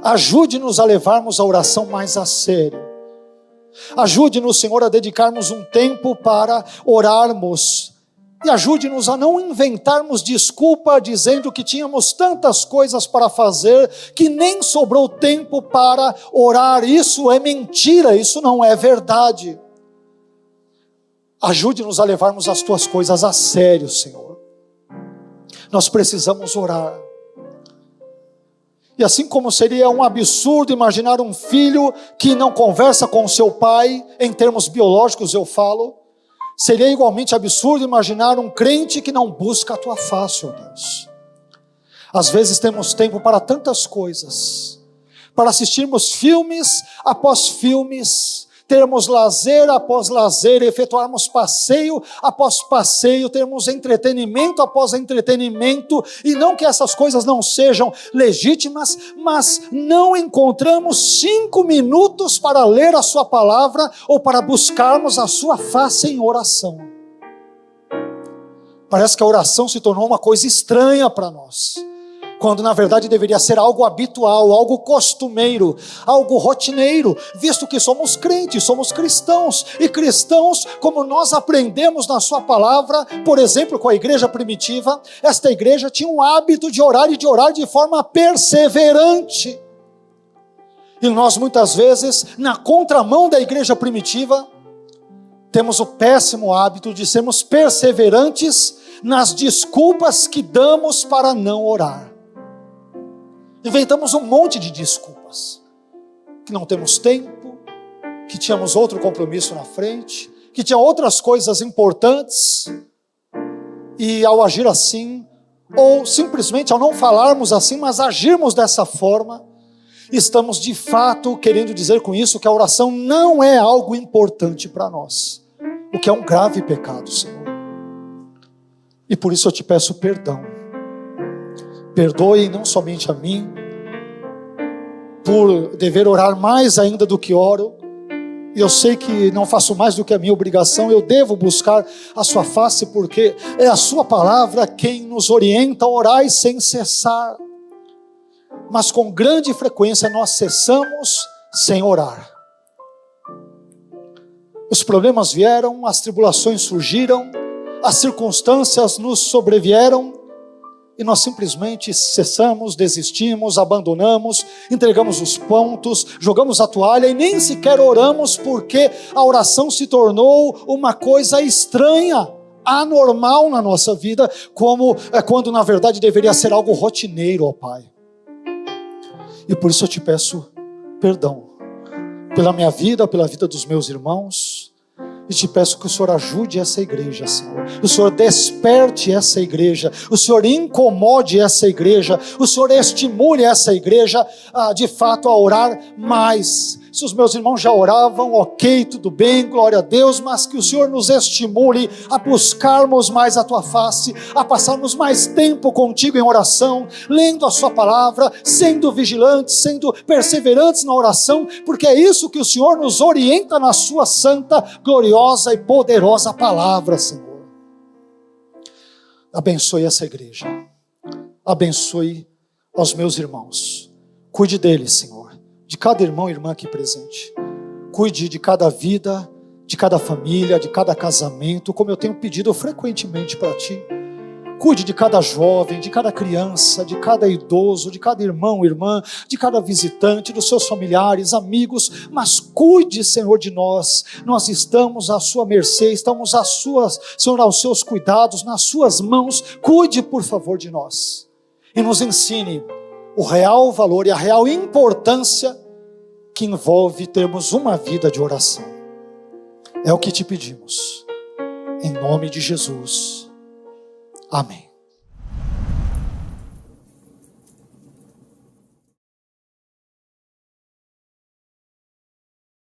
Ajude-nos a levarmos a oração mais a sério. Ajude-nos, Senhor, a dedicarmos um tempo para orarmos. E ajude-nos a não inventarmos desculpa dizendo que tínhamos tantas coisas para fazer que nem sobrou tempo para orar. Isso é mentira, isso não é verdade. Ajude-nos a levarmos as Tuas coisas a sério, Senhor. Nós precisamos orar. E assim como seria um absurdo imaginar um filho que não conversa com o seu pai, em termos biológicos eu falo, seria igualmente absurdo imaginar um crente que não busca a Tua face, ó Deus. Às vezes temos tempo para tantas coisas, para assistirmos filmes após filmes, termos lazer após lazer, efetuarmos passeio após passeio, termos entretenimento após entretenimento, e não que essas coisas não sejam legítimas, mas não encontramos 5 minutos para ler a Sua palavra ou para buscarmos a Sua face em oração. Parece que a oração se tornou uma coisa estranha para nós, quando na verdade deveria ser algo habitual, algo costumeiro, algo rotineiro, visto que somos crentes, somos cristãos, e cristãos, como nós aprendemos na Sua palavra, por exemplo, com a igreja primitiva, esta igreja tinha um hábito de orar e de orar de forma perseverante. E nós muitas vezes, na contramão da igreja primitiva, temos o péssimo hábito de sermos perseverantes nas desculpas que damos para não orar. Inventamos um monte de desculpas, que não temos tempo, que tínhamos outro compromisso na frente, que tinha outras coisas importantes, e ao agir assim, ou simplesmente ao não falarmos assim, mas agirmos dessa forma, estamos de fato querendo dizer com isso que a oração não é algo importante para nós, o que é um grave pecado, Senhor. E por isso eu te peço perdão. Perdoe não somente a mim, por dever orar mais ainda do que oro, e eu sei que não faço mais do que a minha obrigação, eu devo buscar a Sua face, porque é a Sua palavra quem nos orienta a orar sem cessar, mas com grande frequência nós cessamos sem orar. Os problemas vieram, as tribulações surgiram, as circunstâncias nos sobrevieram, e nós simplesmente cessamos, desistimos, abandonamos, entregamos os pontos, jogamos a toalha e nem sequer oramos, porque a oração se tornou uma coisa estranha, anormal na nossa vida, quando na verdade deveria ser algo rotineiro, ó Pai. E por isso eu te peço perdão, pela minha vida, pela vida dos meus irmãos, e te peço que o Senhor ajude essa igreja, Senhor. O Senhor desperte essa igreja, o Senhor incomode essa igreja, o Senhor estimule essa igreja de fato a orar mais. Se os meus irmãos já oravam, ok, tudo bem, glória a Deus, mas que o Senhor nos estimule a buscarmos mais a Tua face, a passarmos mais tempo contigo em oração, lendo a Sua palavra, sendo vigilantes, sendo perseverantes na oração, porque é isso que o Senhor nos orienta na Sua santa, gloriosa e poderosa palavra, Senhor. Abençoe essa igreja, abençoe aos meus irmãos, cuide deles, Senhor, de cada irmão e irmã aqui presente. Cuide de cada vida, de cada família, de cada casamento, como eu tenho pedido frequentemente para Ti. Cuide de cada jovem, de cada criança, de cada idoso, de cada irmão, irmã, de cada visitante, dos seus familiares, amigos, mas cuide, Senhor, de nós. Nós estamos à Sua mercê, estamos Senhor, aos Seus cuidados, nas Suas mãos. Cuide, por favor, de nós. E nos ensine o real valor e a real importância que envolve termos uma vida de oração. É o que te pedimos. Em nome de Jesus. Amém.